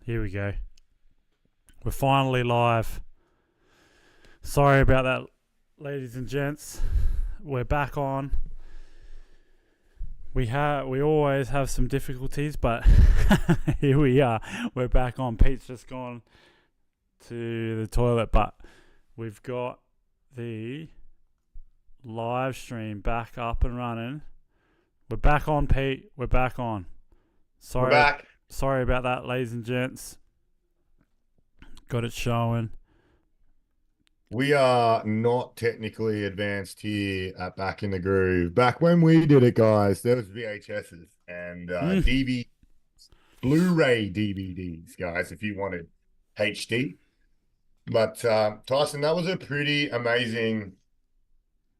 Here we go. We're finally live. Sorry about that, ladies and gents. We're back on. We always have some difficulties, but here we are. We're back on. Pete's just gone to the toilet, but we've got the live stream back up and running. We're back on, Pete. We're back on. We're Sorry, back. sorry about that, ladies and gents. Got it showing. We are not technically advanced here at Back in the Groove. Back when we did it, guys, there was VHSs and DVD, Blu-ray DVDs, guys, if you wanted HD. But Tyson, that was a pretty amazing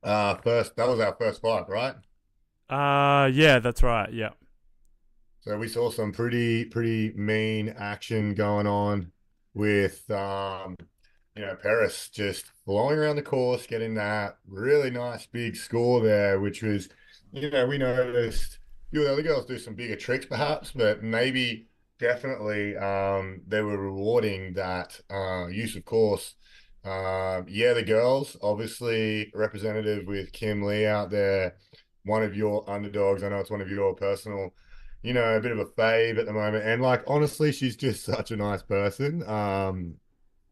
that was our first fight, right? Yeah, that's right. Yeah. So we saw some pretty mean action going on with Paris just flowing around the course, getting that really nice big score there, which was, we noticed a few of the other girls do some bigger tricks perhaps, but maybe definitely they were rewarding that use of course. Yeah, the girls, obviously representative with Kim Lee out there, one of your underdogs. I know it's one of your personal, a bit of a fave at the moment. And like honestly, she's just such a nice person.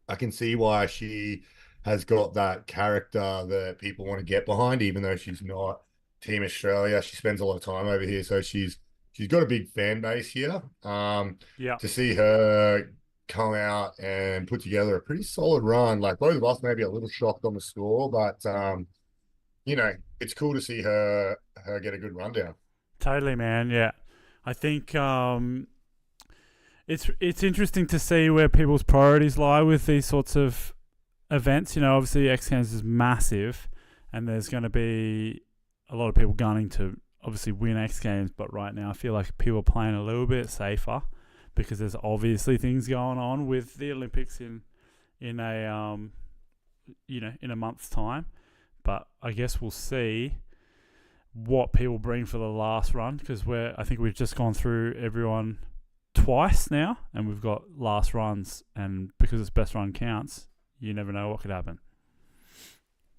I can see why she has got that character that people want to get behind, even though she's not Team Australia. She spends a lot of time over here, so she's got a big fan base here. Yeah. To see her come out and put together a pretty solid run, like both of us maybe a little shocked on the score, but it's cool to see her get a good rundown. Totally, man. Yeah. I think it's interesting to see where people's priorities lie with these sorts of events. Obviously X Games is massive, and there's going to be a lot of people gunning to obviously win X Games. But right now, I feel like people are playing a little bit safer because there's obviously things going on with the Olympics in a in a month's time. But I guess we'll see what people bring for the last run, because I think we've just gone through everyone twice now, and we've got last runs, and because it's best run counts, you never know what could happen.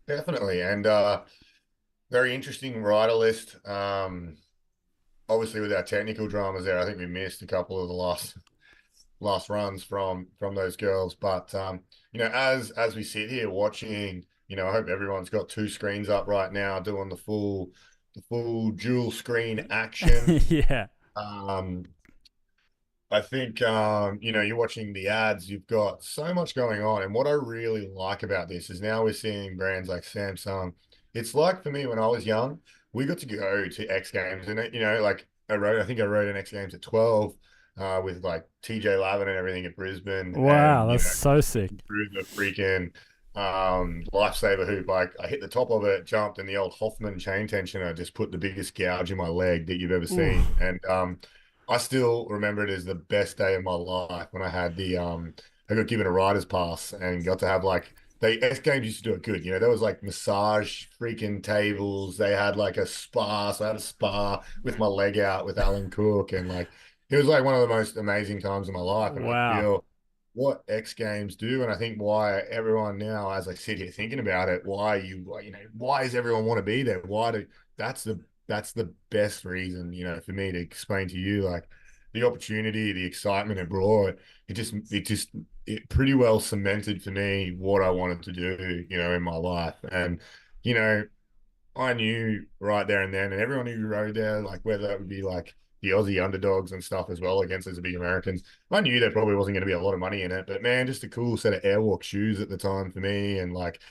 Definitely, and very interesting rider list. Obviously, with our technical dramas there, I think we missed a couple of the last runs from those girls. But as we sit here watching, I hope everyone's got two screens up right now, doing the full dual screen action. Yeah. Um, I think you're watching the ads, you've got so much going on. And what I really like about this is now we're seeing brands like Samsung. It's like for me when I was young, we got to go to X Games and like I think I rode an X Games at 12 with like TJ Lavin and everything at Brisbane Wow, and that's so sick. through the freaking lifesaver hoop. I hit the top of it, jumped, and the old Hoffman chain tensioner just put the biggest gouge in my leg that you've ever Oof. seen. And I still remember it as the best day of my life when I had I got given a rider's pass and got to have like they X Games used to do it good. There was like massage freaking tables. They had like a spa. So I had a spa with my leg out with Alan Cook, and like it was like one of the most amazing times of my life. And I Wow. feel what X Games do, and I think why everyone now, as I sit here thinking about it, why does everyone want to be there? That's the best reason, for me to explain to you, like the opportunity, the excitement it brought. It pretty well cemented for me what I wanted to do, in my life. And, you know, I knew right there and then, and everyone who rode there, like whether that would be like the Aussie underdogs and stuff as well against those big Americans, I knew there probably wasn't going to be a lot of money in it. But man, just a cool set of Airwalk shoes at the time for me, and like,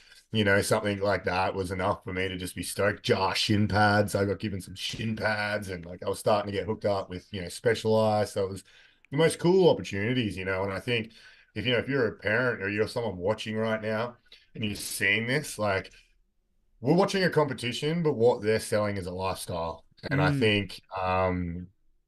something like that was enough for me to just be stoked. Jar shin pads, I got given some shin pads, and like I was starting to get hooked up with Specialized. So it was the most cool opportunities, and I think if you're a parent or you're someone watching right now and you're seeing this, like we're watching a competition, but what they're selling is a lifestyle. And I Mm. think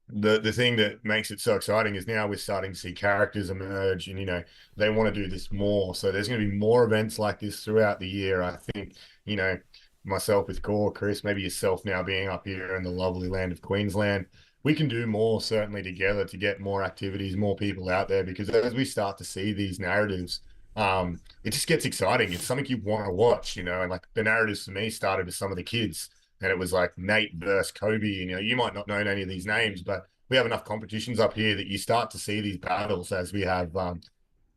the thing that makes it so exciting is now we're starting to see characters emerge, and they want to do this more. So there's going to be more events like this throughout the year. I think you know myself with Gore, Chris, maybe yourself now being up here in the lovely land of Queensland. we can do more certainly together to get more activities, more people out there, because as we start to see these narratives, it just gets exciting. It's something you want to watch, and like the narratives for me started with some of the kids, and it was like Nate versus Kobe. And, you might not know any of these names, but we have enough competitions up here that you start to see these battles as we have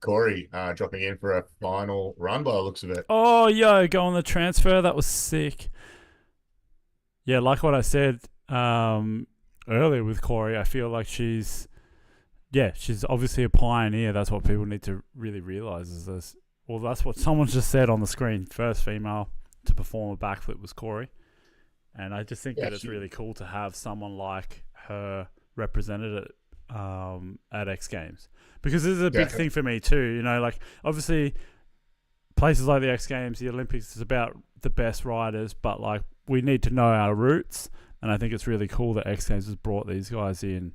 Corey dropping in for a final run by the looks of it. Oh, yo, go on the transfer. That was sick. Yeah, like what I said earlier with Corey, I feel like she's obviously a pioneer. That's what people need to really realize is this. Well, that's what someone just said on the screen. First female to perform a backflip was Corey. And I just think Yeah, that it's really cool to have someone like her represented at X Games. Because this is a big definitely. thing for me too. Like obviously places like the X Games, the Olympics is about the best riders, but like we need to know our roots. And I think it's really cool that X Games has brought these guys in,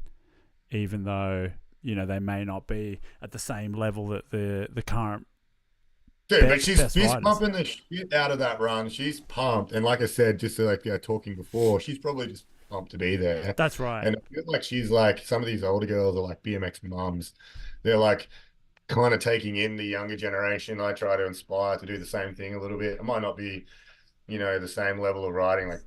even though they may not be at the same level that the current Dude, but she's best she's riders. pumping the shit out of that run. She's pumped, and like I said, just like talking before, she's probably just pumped to be there. That's right. And I feel like she's like some of these older girls are like BMX mums. They're like kind of taking in the younger generation. I try to inspire to do the same thing a little bit. It might not be the same level of riding, like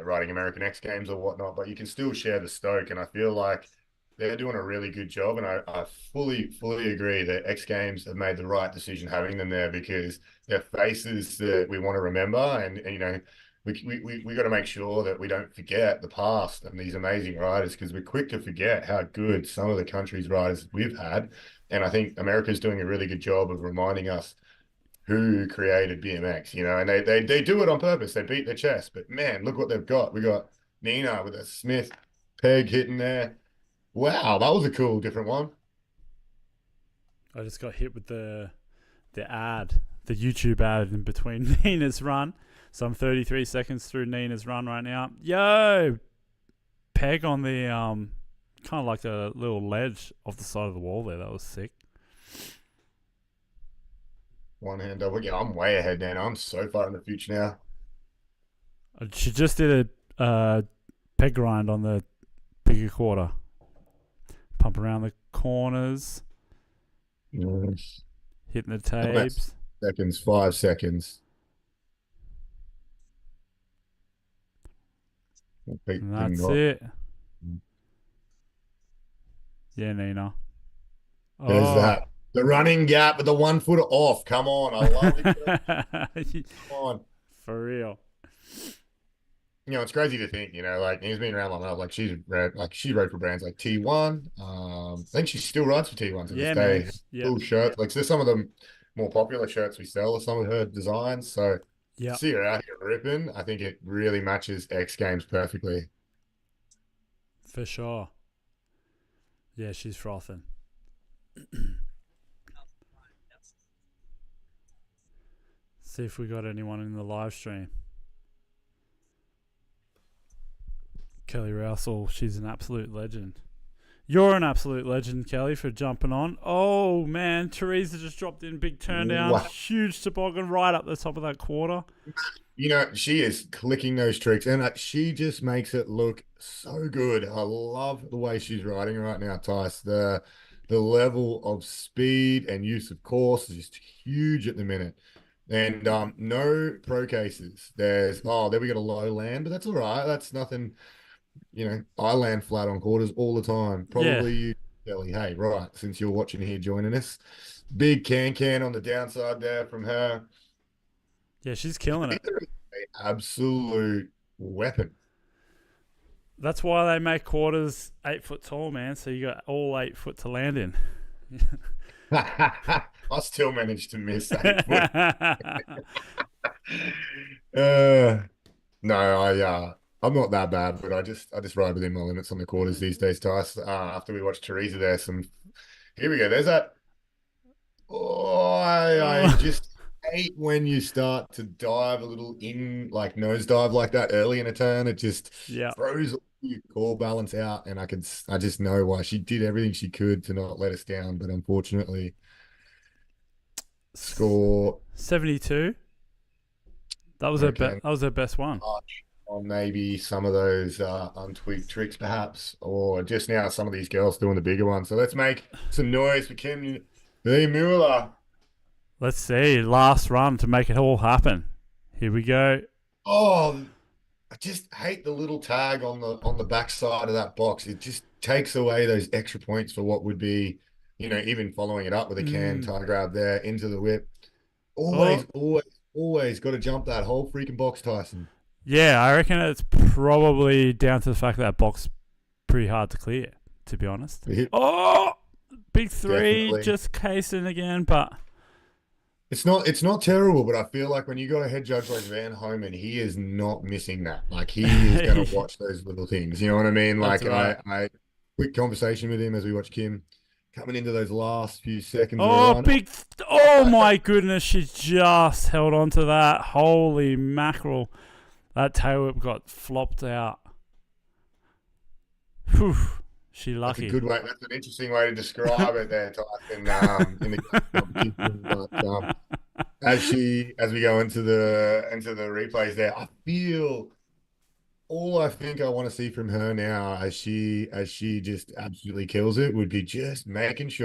riding American X Games or whatnot, but you can still share the stoke. And I feel like they're doing a really good job. And I fully agree that X Games have made the right decision having them there because they're faces that we want to remember. And we got to make sure that we don't forget the past and these amazing riders because we're quick to forget how good some of the country's riders we've had. And I think America's doing a really good job of reminding us who created BMX, and they do it on purpose. They beat their chest, but man, look what they've got. We got Nina with a Smith peg hitting there. Wow, that was a cool, different one. I just got hit with the ad, the YouTube ad in between Nina's run. So I'm 33 seconds through Nina's run right now. Yo, peg on the kind of like a little ledge off the side of the wall there. That was sick. One hand double. Yeah, I'm way ahead now. I'm so far in the future now. She just did a peg grind on the bigger quarter. Pump around the corners, Yes. hitting the I'm at tapes. seconds, 5 seconds. And that's it. Yeah, Nina. There's Oh. that. The running gap with the 1 footer off. Come on. I love it. Come on. For real. It's crazy to think, like he's been around long enough. Like she rode for brands like T1. I think she still rides for T1 to this Yeah, man. day. Yep. Cool shirts. Like there's some of the more popular shirts we sell are some of her designs. So to Yep. see her out here ripping, I think it really matches X Games perfectly. For sure. Yeah, she's frothing. See if we got anyone in the live stream. Kelly Russell, she's an absolute legend. You're an absolute legend, Kelly, for jumping on. Oh, man. Teresa just dropped in. Big turn down. Wow. Huge toboggan right up the top of that quarter. She is clicking those tricks and she just makes it look so good. I love the way she's riding right now, Tice. The level of speed and use of course is just huge at the minute. And no pro cases. There we got a low land, but that's all right. That's nothing. I land flat on quarters all the time. Yeah. Probably you, Kelly. Hey, right, since you're watching here joining us. Big can on the downside there from her. Yeah, she's killing it. Absolute weapon. That's why they make quarters 8 foot tall, man. So you got all 8 foot to land in. I still managed to miss 8 foot. uh, no, I'm not that bad, but I just ride within my limits on the quarters these days, Tice. After we watch Teresa there, here we go. There's that. Oh, I just hate when you start to dive a little in, like nose dive like that early in a turn. It just Yeah. throws your core balance out, and I just know why she did everything she could to not let us down, but unfortunately, score 72. That was okay. that was her best one. on maybe some of those untweaked tricks, perhaps, or just now some of these girls doing the bigger ones. So let's make some noise for Kim the Mueller. Let's see. Last run to make it all happen. Here we go. Oh, I just hate the little tag on the back side of that box. It just takes away those extra points for what would be, even following it up with a can Mm. tie grab there into the whip. Oh, Always, always, always got to jump that whole freaking box, Tyson. yeah. I reckon it's probably down to the fact that that box is pretty hard to clear, to be honest. It, Oh, big three, definitely. just casing again, but It's not terrible, but I feel like when you got a head judge like Van Homan, he is not missing that. Like he is going to watch those little things. You know what I mean? that's Like right. I quick conversation with him as we watch Kim coming into those last few seconds of the Oh, run. big. Oh, my goodness. She just held on to that. Holy mackerel. That tail whip got flopped out. Whew. She That's a lucky. good way. That's an interesting way to describe it there, Tyson, in the competition. But as we go into the replays there, all I think I want to see from her now as she just absolutely kills it would be just making sure